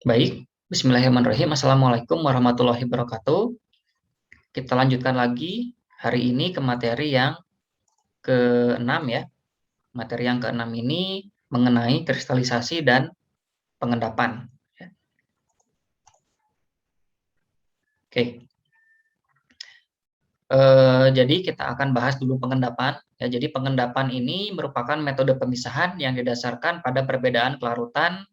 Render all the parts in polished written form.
Baik, Bismillahirrahmanirrahim. Assalamualaikum warahmatullahi wabarakatuh. Kita lanjutkan lagi hari ini ke materi yang ke-6 ya. Materi yang ke-6 ini mengenai kristalisasi dan pengendapan. Oke, jadi kita akan bahas dulu pengendapan. Ya, jadi pengendapan ini merupakan metode pemisahan yang didasarkan pada perbedaan kelarutan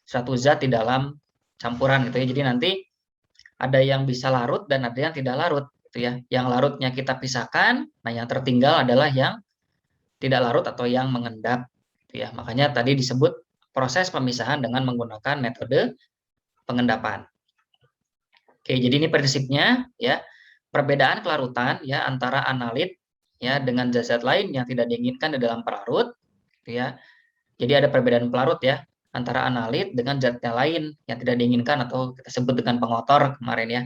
suatu zat di dalam campuran gitu ya. Jadi nanti ada yang bisa larut dan ada yang tidak larut gitu ya. Yang larutnya kita pisahkan, nah yang tertinggal adalah yang tidak larut atau yang mengendap gitu ya. Makanya tadi disebut proses pemisahan dengan menggunakan metode pengendapan. Oke, jadi ini prinsipnya ya. Perbedaan kelarutan ya antara analit ya dengan zat-zat lain yang tidak diinginkan di dalam pelarut gitu ya. Jadi ada perbedaan pelarut ya antara analit dengan zat yang lain yang tidak diinginkan atau kita sebut dengan pengotor kemarin ya.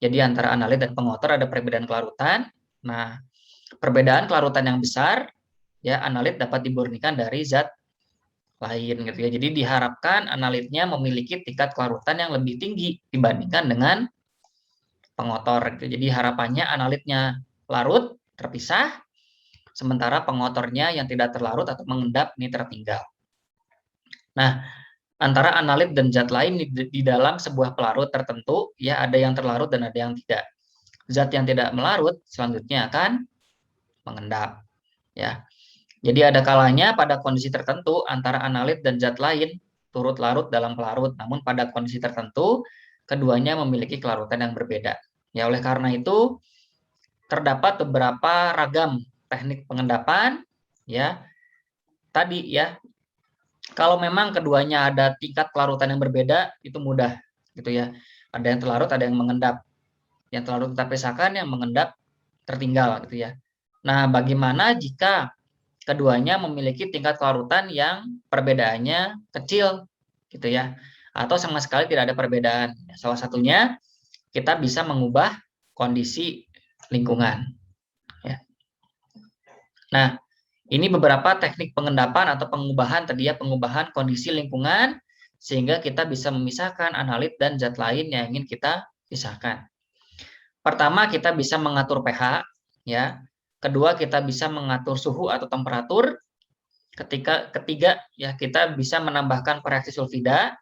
Jadi antara analit dan pengotor ada perbedaan kelarutan. Nah, perbedaan kelarutan yang besar ya analit dapat dimurnikan dari zat lain gitu ya. Jadi diharapkan analitnya memiliki tingkat kelarutan yang lebih tinggi dibandingkan dengan pengotor gitu. Jadi harapannya analitnya larut terpisah sementara pengotornya yang tidak terlarut atau mengendap ini tertinggal. Nah, antara analit dan zat lain di dalam sebuah pelarut tertentu ya ada yang terlarut dan ada yang tidak. Zat yang tidak melarut selanjutnya akan mengendap ya. Jadi ada kalanya pada kondisi tertentu antara analit dan zat lain turut larut dalam pelarut, namun pada kondisi tertentu keduanya memiliki kelarutan yang berbeda. Ya oleh karena itu terdapat beberapa ragam teknik pengendapan ya. Tadi ya kalau memang keduanya ada tingkat kelarutan yang berbeda, itu mudah gitu ya. Ada yang terlarut, ada yang mengendap. Yang terlarut kita pisahkan, yang mengendap tertinggal gitu ya. Nah, bagaimana jika keduanya memiliki tingkat kelarutan yang perbedaannya kecil gitu ya, atau sama sekali tidak ada perbedaan? Salah satunya kita bisa mengubah kondisi lingkungan. Ya. Nah, ini beberapa teknik pengendapan atau pengubahan tadi ya, pengubahan kondisi lingkungan sehingga kita bisa memisahkan analit dan zat lain yang ingin kita pisahkan. Pertama, kita bisa mengatur pH ya. Kedua, kita bisa mengatur suhu atau temperatur. Ketiga ya kita bisa menambahkan reaksi sulfida.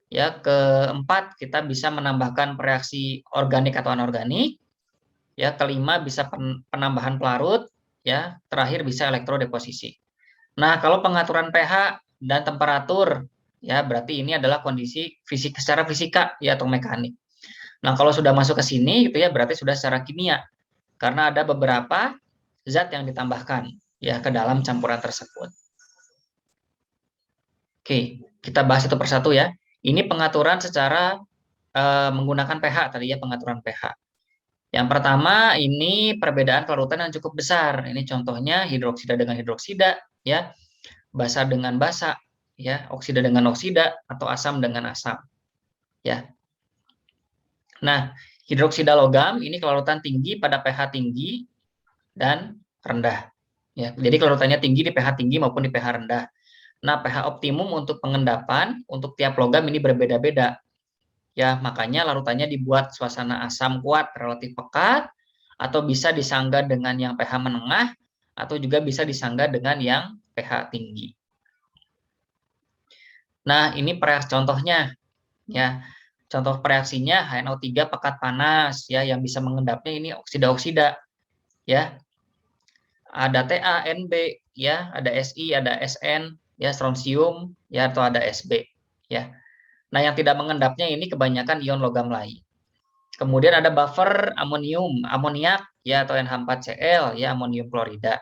Ya, keempat kita bisa menambahkan reaksi organik atau anorganik. Ya, kelima bisa penambahan pelarut. Ya, terakhir bisa elektrodeposisi. Nah, kalau pengaturan pH dan temperatur, ya berarti ini adalah kondisi fisik secara fisika ya atau mekanik. Nah, kalau sudah masuk ke sini gitu ya, berarti sudah secara kimia karena ada beberapa zat yang ditambahkan ya ke dalam campuran tersebut. Oke, kita bahas satu persatu ya. Ini pengaturan secara menggunakan pH tadi ya, pengaturan pH. Yang pertama ini perbedaan kelarutan yang cukup besar. Ini contohnya hidroksida dengan hidroksida ya, basa dengan basa ya, oksida dengan oksida atau asam dengan asam ya. Nah, hidroksida logam ini kelarutan tinggi pada pH tinggi dan rendah ya. Jadi kelarutannya tinggi di pH tinggi maupun di pH rendah. Nah, pH optimum untuk pengendapan untuk tiap logam ini berbeda-beda. Ya, makanya larutannya dibuat suasana asam kuat relatif pekat atau bisa disanggah dengan yang pH menengah atau juga bisa disanggah dengan yang pH tinggi. Nah, ini contohnya ya. Contoh reaksinya HNO3 pekat panas ya yang bisa mengendapnya ini oksida-oksida ya. Ada Ta, Nb ya, ada Si, ada Sn ya, strontium ya atau ada Sb ya. Nah, yang tidak mengendapnya ini kebanyakan ion logam lain. Kemudian ada buffer amonium, amoniak ya atau NH4Cl ya, amonium klorida.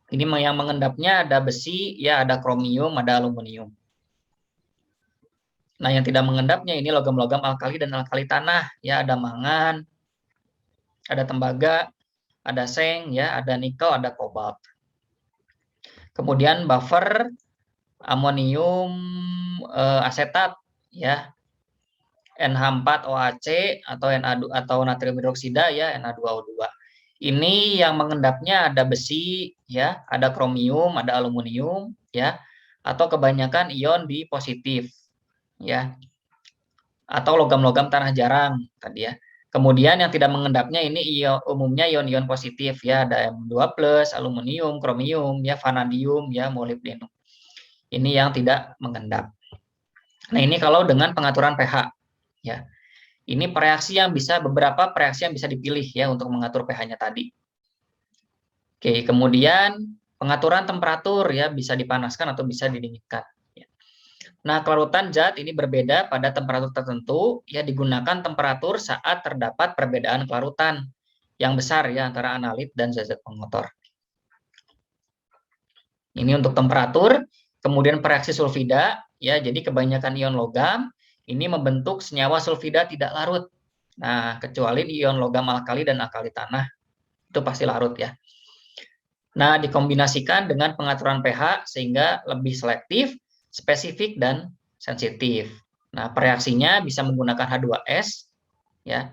Ini yang mengendapnya ada besi ya, ada kromium, ada aluminium. Nah, yang tidak mengendapnya ini logam-logam alkali dan alkali tanah ya, ada mangan, ada tembaga, ada seng ya, ada nikel, ada kobalt. Kemudian buffer amonium asetat ya, NH4OAC atau atau natrium hidroksida ya, Na2O2. Ini yang mengendapnya ada besi ya, ada kromium, ada aluminium ya, atau kebanyakan ion B positif. ya, atau logam-logam tanah jarang tadi ya. Kemudian yang tidak mengendapnya ini umumnya ion-ion positif ya, ada M2+, aluminium, kromium, ya, vanadium, ya, molibdenum. Ini yang tidak mengendap. Nah, ini kalau dengan pengaturan pH ya. Ini beberapa reaksi yang bisa dipilih ya untuk mengatur pH-nya tadi. Oke, kemudian pengaturan temperatur ya, bisa dipanaskan atau bisa didinginkan. Nah, kelarutan zat ini berbeda pada temperatur tertentu, ya digunakan temperatur saat terdapat perbedaan kelarutan yang besar ya antara analit dan zat-zat pengotor. Ini untuk temperatur, kemudian reaksi sulfida, ya jadi kebanyakan ion logam ini membentuk senyawa sulfida tidak larut. Nah, kecuali ion logam alkali dan alkali tanah, itu pasti larut ya. Nah, dikombinasikan dengan pengaturan pH sehingga lebih selektif, spesifik, dan sensitif. Nah, reaksinya bisa menggunakan H2S, ya,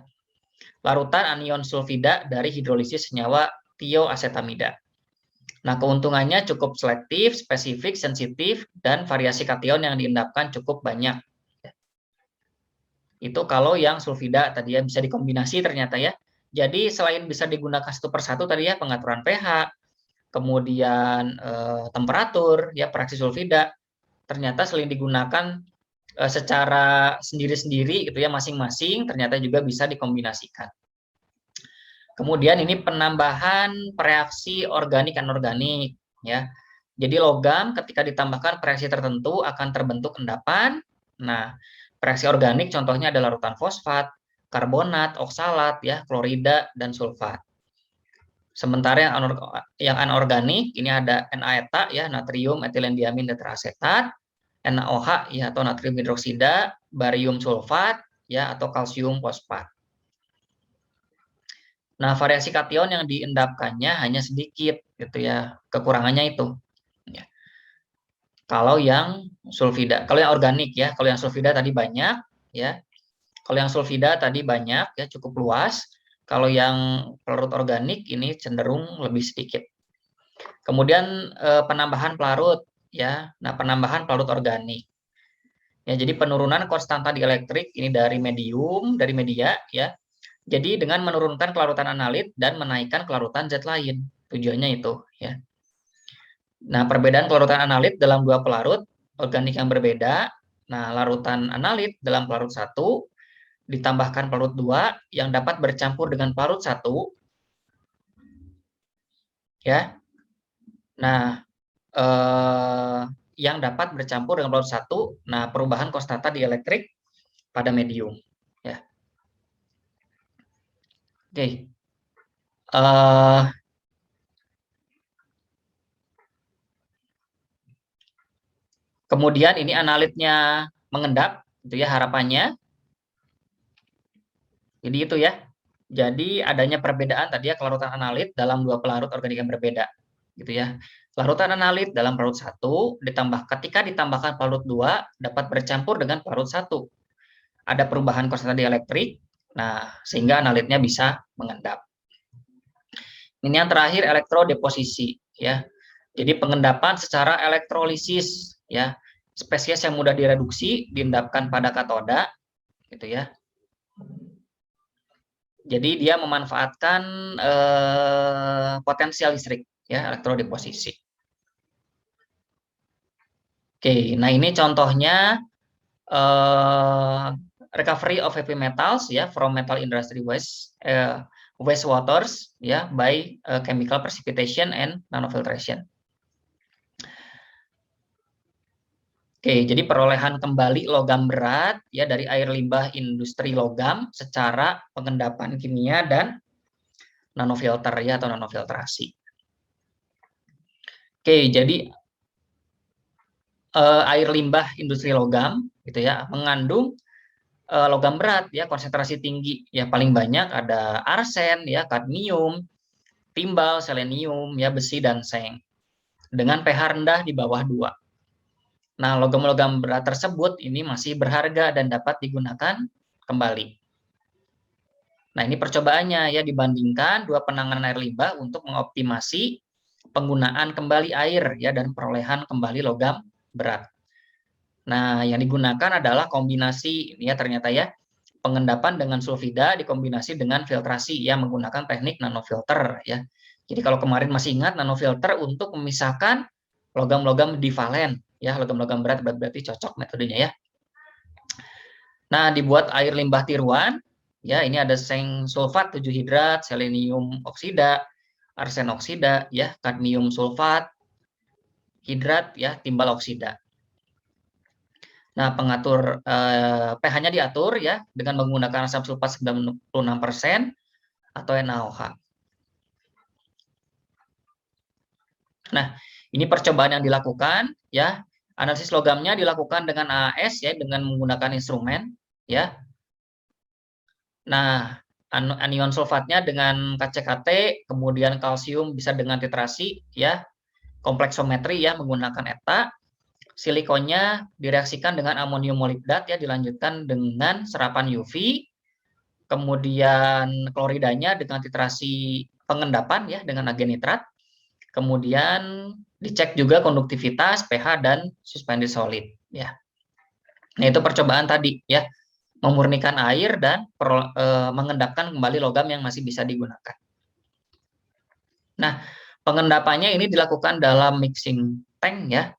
larutan anion sulfida dari hidrolisis senyawa tioasetamida. Nah, keuntungannya cukup selektif, spesifik, sensitif, dan variasi kation yang diendapkan cukup banyak. Itu kalau yang sulfida tadi ya, bisa dikombinasi ternyata ya. Jadi selain bisa digunakan satu persatu tadi ya, pengaturan pH, kemudian temperatur, ya reaksi sulfida, ternyata selain digunakan secara sendiri-sendiri gitu ya masing-masing, ternyata juga bisa dikombinasikan. Kemudian ini penambahan reaksi organik anorganik ya. Jadi logam ketika ditambahkan reaksi tertentu akan terbentuk endapan. Nah, reaksi organik contohnya adalah larutan fosfat, karbonat, oksalat ya, klorida dan sulfat. Sementara yang anorganik ini ada NaETA ya, natrium etilendiamin tetraasetat, NaOH ya atau natrium hidroksida, barium sulfat ya atau kalsium fosfat. Nah, variasi kation yang diendapkannya hanya sedikit gitu ya. Kekurangannya itu. Ya. Kalau yang sulfida, kalau yang organik ya, kalau yang sulfida tadi banyak ya. Kalau yang sulfida tadi banyak ya, cukup luas. Kalau yang pelarut organik ini cenderung lebih sedikit. Kemudian penambahan pelarut ya. Nah, penambahan pelarut organik. Ya, jadi penurunan konstanta dielektrik ini dari media ya. Jadi dengan menurunkan kelarutan analit dan menaikkan kelarutan zat lain. Tujuannya itu ya. Nah, perbedaan kelarutan analit dalam dua pelarut organik yang berbeda. Nah, larutan analit dalam pelarut 1 ditambahkan pelarut 2 yang dapat bercampur dengan pelarut 1 ya. Nah, yang dapat bercampur dengan pelarut 1, nah perubahan konstanta dielektrik pada medium ya. Oke. Kemudian ini analitnya mengendap gitu ya harapannya. Jadi itu ya. Jadi adanya perbedaan tadi ya kelarutan analit dalam dua pelarut organik yang berbeda gitu ya. Larutan analit dalam pelarut 1 ketika ditambahkan pelarut 2 dapat bercampur dengan pelarut 1. Ada perubahan konstanta dielektrik. Nah, sehingga analitnya bisa mengendap. Ini yang terakhir elektrodeposisi ya. Jadi pengendapan secara elektrolisis ya. Spesies yang mudah direduksi diendapkan pada katoda gitu ya. Jadi dia memanfaatkan potensial listrik ya, elektrodeposisi. Oke, nah ini contohnya recovery of heavy metals ya from metal industry waste waters ya by chemical precipitation and nanofiltration. Oke, jadi perolehan kembali logam berat ya dari air limbah industri logam secara pengendapan kimia dan nanofilter ya atau nanofiltrasi. Oke, jadi air limbah industri logam gitu ya mengandung logam berat ya konsentrasi tinggi ya paling banyak ada arsen ya kadmium, timbal, selenium ya besi dan seng dengan pH rendah di bawah 2. Nah, logam-logam berat tersebut ini masih berharga dan dapat digunakan kembali. Nah, ini percobaannya ya dibandingkan dua penanganan air limbah untuk mengoptimasi penggunaan kembali air ya dan perolehan kembali logam berat. Nah, yang digunakan adalah kombinasi ini ya ternyata ya, pengendapan dengan sulfida dikombinasi dengan filtrasi ya menggunakan teknik nanofilter ya. Jadi kalau kemarin masih ingat nanofilter untuk memisahkan logam-logam divalen ya, logam-logam berat berarti cocok metodenya ya. Nah, dibuat air limbah tiruan ya, ini ada seng sulfat 7 hidrat, selenium oksida, arsen oksida ya, kadmium sulfat, hidrat ya, timbal oksida. Nah, pengatur pH-nya diatur ya dengan menggunakan asam sulfat 96% atau NaOH. Nah, ini percobaan yang dilakukan ya. Analisis logamnya dilakukan dengan AAS ya dengan menggunakan instrumen ya. Nah, anion sulfatnya dengan KCKT, kemudian kalsium bisa dengan titrasi ya. Kompleksometri ya menggunakan ETA. Silikonnya direaksikan dengan amonium molibdat ya dilanjutkan dengan serapan UV. Kemudian kloridanya dengan titrasi pengendapan ya dengan agen nitrat. Kemudian dicek juga konduktivitas, pH dan suspended solid ya. Nah, itu percobaan tadi ya, memurnikan air dan mengendapkan kembali logam yang masih bisa digunakan. Nah, pengendapannya ini dilakukan dalam mixing tank ya.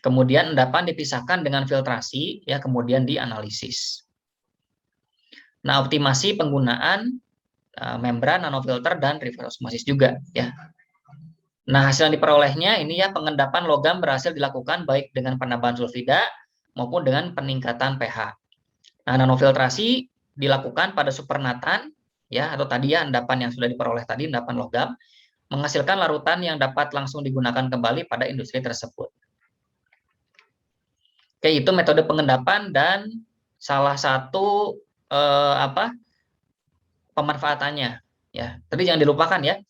Kemudian endapan dipisahkan dengan filtrasi ya, kemudian dianalisis. Nah, optimasi penggunaan membran, nanofilter dan reverse osmosis juga ya. Nah, hasil yang diperolehnya ini ya pengendapan logam berhasil dilakukan baik dengan penambahan sulfida maupun dengan peningkatan pH. Nah, nanofiltrasi dilakukan pada supernatan ya atau tadi ya endapan yang sudah diperoleh tadi endapan logam menghasilkan larutan yang dapat langsung digunakan kembali pada industri tersebut. Oke, itu metode pengendapan dan salah satu pemanfaatannya ya. Tadi jangan dilupakan ya.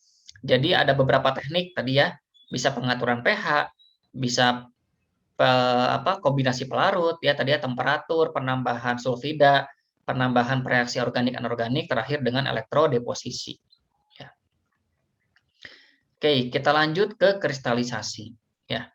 Jadi ada beberapa teknik tadi ya, bisa pengaturan pH, bisa kombinasi pelarut ya tadi ya, temperatur, penambahan sulfida, penambahan reaksi organik anorganik, terakhir dengan elektrodeposisi. Ya. Oke, kita lanjut ke kristalisasi ya.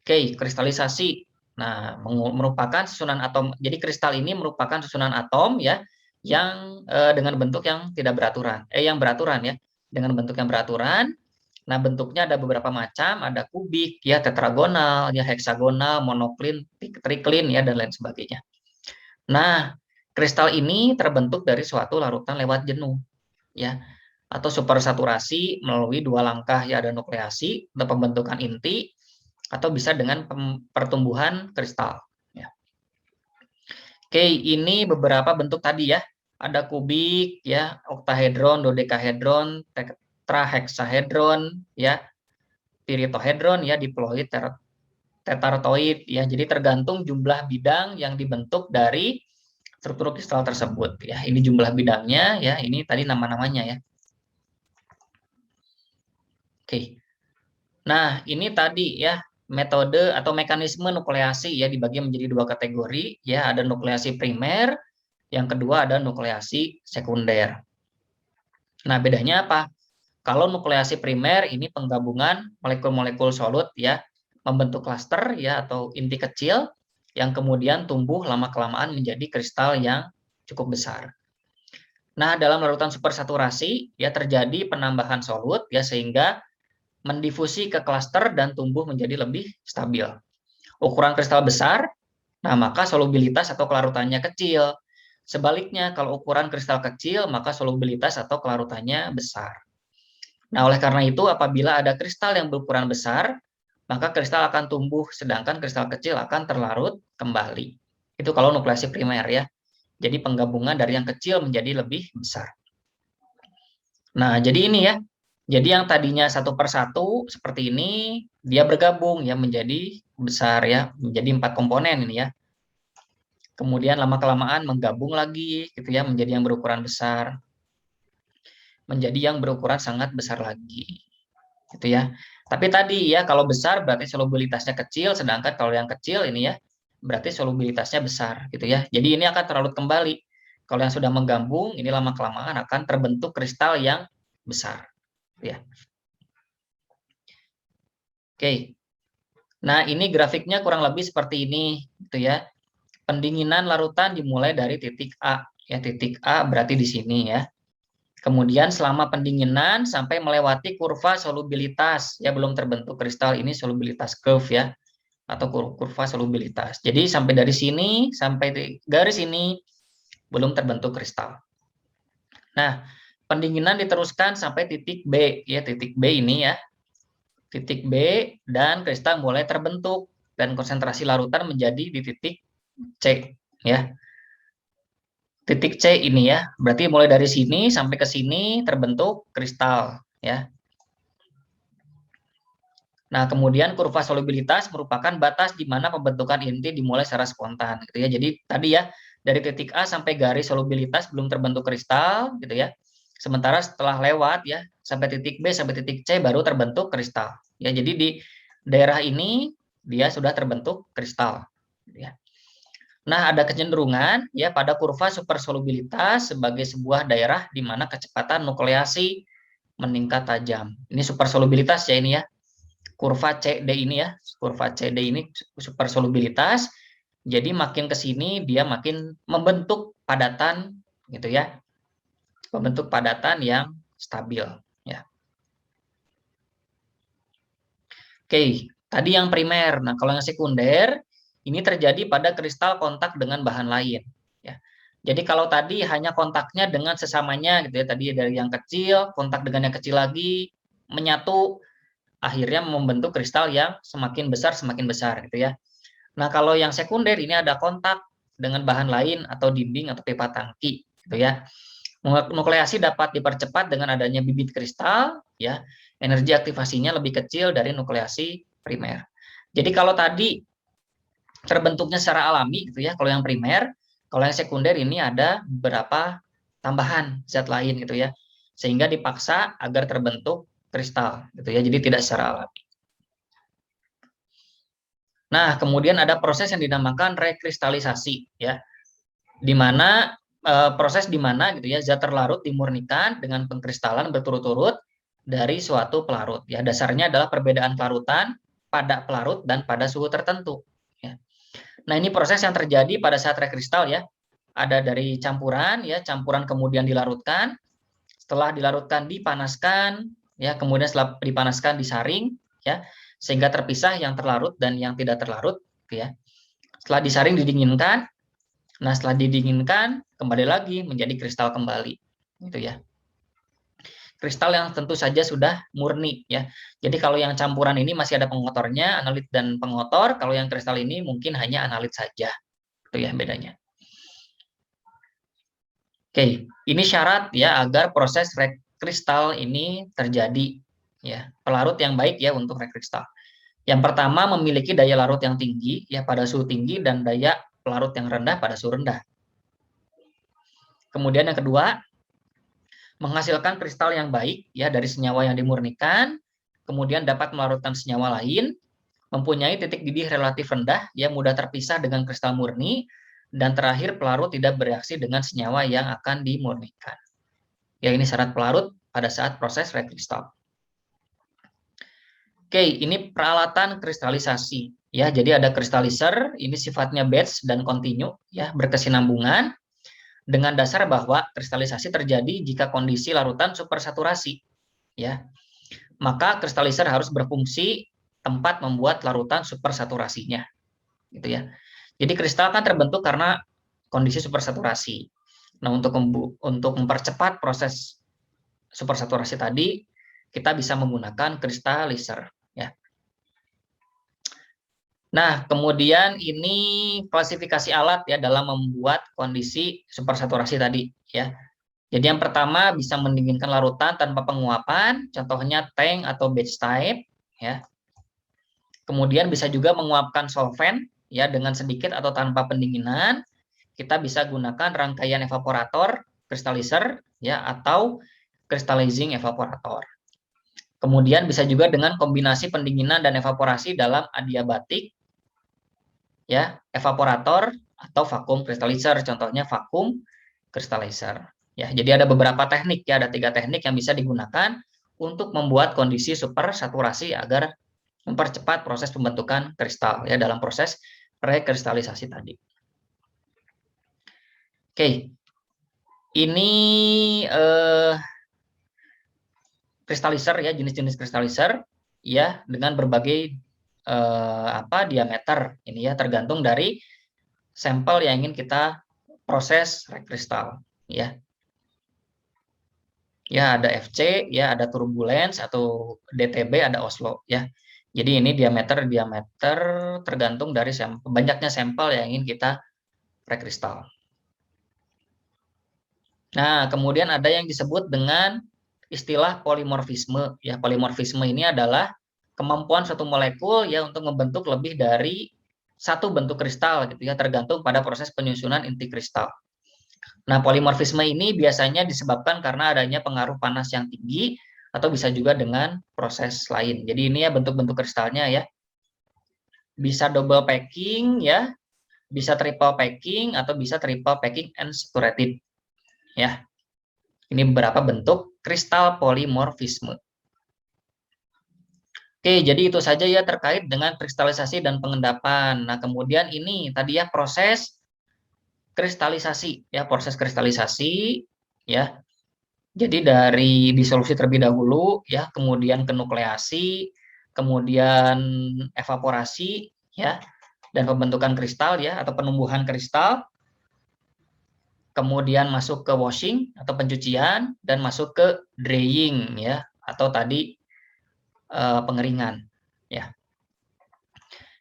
Oke, kristalisasi. Nah, merupakan susunan atom. Jadi kristal ini merupakan susunan atom ya yang dengan bentuk yang tidak beraturan. Yang beraturan ya, dengan bentuk yang beraturan. Nah, bentuknya ada beberapa macam, ada kubik ya, tetragonal, ya heksagonal, monoklin, triklin ya dan lain sebagainya. Nah, kristal ini terbentuk dari suatu larutan lewat jenuh ya atau supersaturasi melalui dua langkah ya, ada nukleasi atau pembentukan inti atau bisa dengan pertumbuhan kristal ya. Oke, ini beberapa bentuk tadi ya. Ada kubik ya, oktahedron, dodekahedron, tetrahexahedron ya, piritohedron ya, diploid, tetratoid ya. Jadi tergantung jumlah bidang yang dibentuk dari struktur kristal tersebut ya. Ini jumlah bidangnya ya, ini tadi nama-namanya ya. Oke. Nah, ini tadi ya metode atau mekanisme nukleasi ya dibagi menjadi dua kategori ya, ada nukleasi primer, yang kedua ada nukleasi sekunder. Nah, bedanya apa? Kalau nukleasi primer ini penggabungan molekul-molekul solut ya, membentuk klaster ya atau inti kecil yang kemudian tumbuh lama-kelamaan menjadi kristal yang cukup besar. Nah, dalam larutan supersaturasi ya terjadi penambahan solut ya sehingga mendifusi ke klaster dan tumbuh menjadi lebih stabil. Ukuran kristal besar, nah maka solubilitas atau kelarutannya kecil. Sebaliknya, kalau ukuran kristal kecil, maka solubilitas atau kelarutannya besar. Nah, oleh karena itu, apabila ada kristal yang berukuran besar, maka kristal akan tumbuh, sedangkan kristal kecil akan terlarut kembali. Itu kalau nukleasi primer ya. Jadi penggabungan dari yang kecil menjadi lebih besar. Nah, jadi ini ya. Jadi yang tadinya satu per satu seperti ini, dia bergabung ya menjadi besar ya, menjadi 4 komponen ini ya. Kemudian lama-kelamaan menggabung lagi gitu ya, menjadi yang berukuran besar. Menjadi yang berukuran sangat besar lagi. Gitu ya. Tapi tadi ya, kalau besar berarti solubilitasnya kecil, sedangkan kalau yang kecil ini ya, berarti solubilitasnya besar gitu ya. Jadi ini akan terlarut kembali. Kalau yang sudah menggabung, ini lama-kelamaan akan terbentuk kristal yang besar. Ya. Oke. Nah, ini grafiknya kurang lebih seperti ini, gitu ya. Pendinginan larutan dimulai dari titik A, ya titik A berarti di sini ya. Kemudian selama pendinginan sampai melewati kurva solubilitas, ya belum terbentuk kristal, ini solubilitas curve ya, atau kurva solubilitas. Jadi sampai dari sini sampai di garis ini belum terbentuk kristal. Nah, pendinginan diteruskan sampai titik B, ya titik B ini ya, titik B, dan kristal mulai terbentuk dan konsentrasi larutan menjadi di titik C, ya. Titik C ini ya, berarti mulai dari sini sampai ke sini terbentuk kristal, ya. Nah, kemudian kurva solubilitas merupakan batas di mana pembentukan inti dimulai secara spontan, gitu ya. Jadi tadi ya, dari titik A sampai garis solubilitas belum terbentuk kristal, gitu ya. Sementara setelah lewat ya, sampai titik B sampai titik C baru terbentuk kristal. Ya, jadi di daerah ini dia sudah terbentuk kristal, gitu ya. Nah, ada kecenderungan ya pada kurva supersolubilitas sebagai sebuah daerah di mana kecepatan nukleasi meningkat tajam. Ini supersolubilitas ya ini ya. Kurva CD ini ya, kurva CD ini supersolubilitas. Jadi makin ke sini dia makin membentuk padatan gitu ya. Membentuk padatan yang stabil ya. Oke, tadi yang primer. Nah, kalau yang sekunder ini terjadi pada kristal kontak dengan bahan lain. Ya. Jadi kalau tadi hanya kontaknya dengan sesamanya gitu ya, tadi dari yang kecil kontak dengan yang kecil lagi menyatu, akhirnya membentuk kristal yang semakin besar gitu ya. Nah, kalau yang sekunder ini ada kontak dengan bahan lain atau dinding atau pipa tangki gitu ya. Nukleasi dapat dipercepat dengan adanya bibit kristal, ya. Energi aktivasinya lebih kecil dari nukleasi primer. Jadi kalau tadi terbentuknya secara alami, gitu ya, kalau yang primer, kalau yang sekunder ini ada beberapa tambahan zat lain, gitu ya, sehingga dipaksa agar terbentuk kristal, gitu ya. Jadi tidak secara alami. Nah, kemudian ada proses yang dinamakan rekristalisasi, ya, di mana proses di mana gitu ya zat terlarut dimurnikan dengan pengkristalan berturut-turut dari suatu pelarut. Ya, dasarnya adalah perbedaan pelarutan pada pelarut dan pada suhu tertentu. Ya. Nah, ini proses yang terjadi pada saat rekristal ya. Ada dari campuran ya, campuran kemudian dilarutkan, setelah dilarutkan dipanaskan, ya, kemudian setelah dipanaskan disaring, ya, sehingga terpisah yang terlarut dan yang tidak terlarut, ya. Setelah disaring didinginkan. Nah, setelah didinginkan kembali lagi menjadi kristal kembali, gitu ya. Kristal yang tentu saja sudah murni ya. Jadi kalau yang campuran ini masih ada pengotornya, analit dan pengotor. Kalau yang kristal ini mungkin hanya analit saja, itu ya bedanya. Oke, ini syarat ya agar proses rekristal ini terjadi ya. Pelarut yang baik ya untuk rekristal. Yang pertama memiliki daya larut yang tinggi ya pada suhu tinggi dan daya pelarut yang rendah pada suhu rendah. Kemudian yang kedua, menghasilkan kristal yang baik ya dari senyawa yang dimurnikan, kemudian dapat melarutkan senyawa lain, mempunyai titik didih relatif rendah yang mudah terpisah dengan kristal murni, dan terakhir pelarut tidak bereaksi dengan senyawa yang akan dimurnikan. Ya, ini syarat pelarut pada saat proses rekristal. Oke, ini peralatan kristalisasi ya. Jadi ada kristalizer, ini sifatnya batch dan continue ya, berkesinambungan dengan dasar bahwa kristalisasi terjadi jika kondisi larutan supersaturasi ya. Maka kristalizer harus berfungsi tempat membuat larutan supersaturasinya gitu ya. Jadi kristal kan terbentuk karena kondisi supersaturasi. Nah, untuk mempercepat proses supersaturasi tadi, kita bisa menggunakan kristalizer ya. Nah, kemudian ini klasifikasi alat ya dalam membuat kondisi supersaturasi tadi ya. Jadi yang pertama bisa mendinginkan larutan tanpa penguapan, contohnya tank atau batch type ya. Kemudian bisa juga menguapkan solvent ya dengan sedikit atau tanpa pendinginan. Kita bisa gunakan rangkaian evaporator, crystallizer ya atau crystallizing evaporator. Kemudian bisa juga dengan kombinasi pendinginan dan evaporasi dalam adiabatik ya, evaporator atau vacuum crystallizer, contohnya vacuum crystallizer. Ya, jadi ada beberapa teknik ya, ada 3 teknik yang bisa digunakan untuk membuat kondisi supersaturasi agar mempercepat proses pembentukan kristal ya dalam proses prekristalisasi tadi. Oke. Ini kristalizer ya, jenis-jenis kristalizer ya dengan berbagai diameter ini ya, tergantung dari sampel yang ingin kita proses rekristal ya. Ya ada FC, ya ada turbulence atau DTB, ada Oslo ya. Jadi ini diameter tergantung dari banyaknya sampel yang ingin kita rekristal. Nah, kemudian ada yang disebut dengan istilah polimorfisme. Ya, polimorfisme ini adalah kemampuan suatu molekul ya untuk membentuk lebih dari satu bentuk kristal gitu ya, tergantung pada proses penyusunan inti kristal. Nah, polimorfisme ini biasanya disebabkan karena adanya pengaruh panas yang tinggi atau bisa juga dengan proses lain. Jadi ini ya bentuk-bentuk kristalnya ya. Bisa double packing ya, bisa triple packing atau bisa triple packing and saturated. Ya. Ini beberapa bentuk kristal polimorfisme. Oke, jadi itu saja ya terkait dengan kristalisasi dan pengendapan. Nah, kemudian ini tadi ya proses kristalisasi ya, proses kristalisasi ya. Jadi dari disolusi terlebih dahulu ya, kemudian ke nukleasi, kemudian evaporasi ya, dan pembentukan kristal ya atau penumbuhan kristal. Kemudian masuk ke washing atau pencucian dan masuk ke drying ya atau tadi pengeringan ya.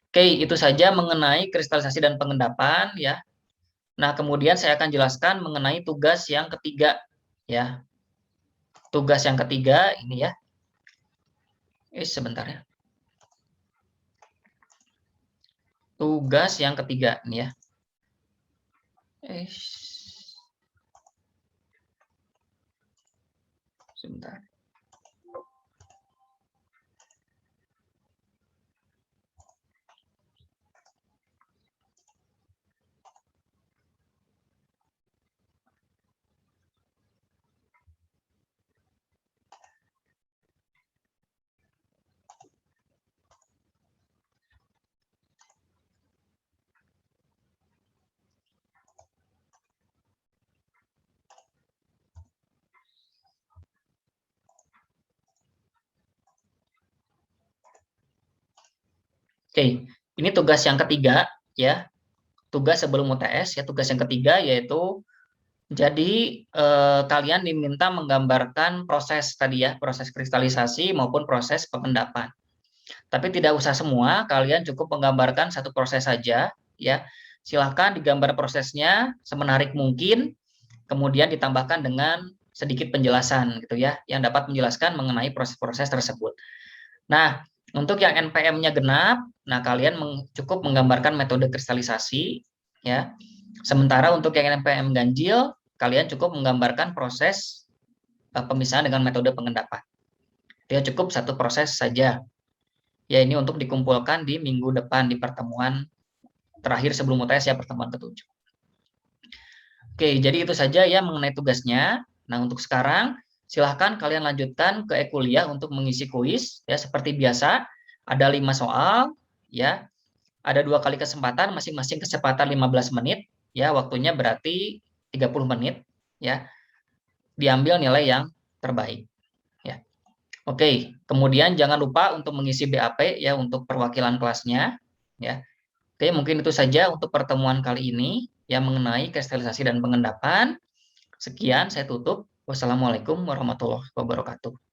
Oke, itu saja mengenai kristalisasi dan pengendapan ya. Nah, kemudian saya akan jelaskan mengenai tugas yang ketiga ya. Tugas yang ketiga ini ya. Sebentar ya. Tugas yang ketiga ini ya. Sebentar. Oke, ini tugas yang ketiga ya. Tugas sebelum UTS ya, tugas yang ketiga yaitu jadi kalian diminta menggambarkan proses tadi ya, proses kristalisasi maupun proses pengendapan. Tapi tidak usah semua, kalian cukup menggambarkan satu proses saja ya. Silahkan digambar prosesnya semenarik mungkin, kemudian ditambahkan dengan sedikit penjelasan gitu ya, yang dapat menjelaskan mengenai proses-proses tersebut. Nah, untuk yang NPM-nya genap, nah kalian cukup menggambarkan metode kristalisasi ya. Sementara untuk yang NPM ganjil, kalian cukup menggambarkan proses pemisahan dengan metode pengendapan. Dia cukup satu proses saja. Ya, ini untuk dikumpulkan di minggu depan di pertemuan terakhir sebelum UTS ya, pertemuan ke-7. Oke, jadi itu saja ya mengenai tugasnya. Nah, untuk sekarang silahkan kalian lanjutkan ke kuliah untuk mengisi kuis ya seperti biasa. Ada 5 soal ya. Ada 2 kali kesempatan, masing-masing kesempatan 15 menit ya, waktunya berarti 30 menit ya. Diambil nilai yang terbaik ya. Oke, kemudian jangan lupa untuk mengisi BAP ya untuk perwakilan kelasnya ya. Oke, mungkin itu saja untuk pertemuan kali ini yang mengenai kristalisasi dan pengendapan. Sekian, saya tutup. Wassalamualaikum warahmatullahi wabarakatuh.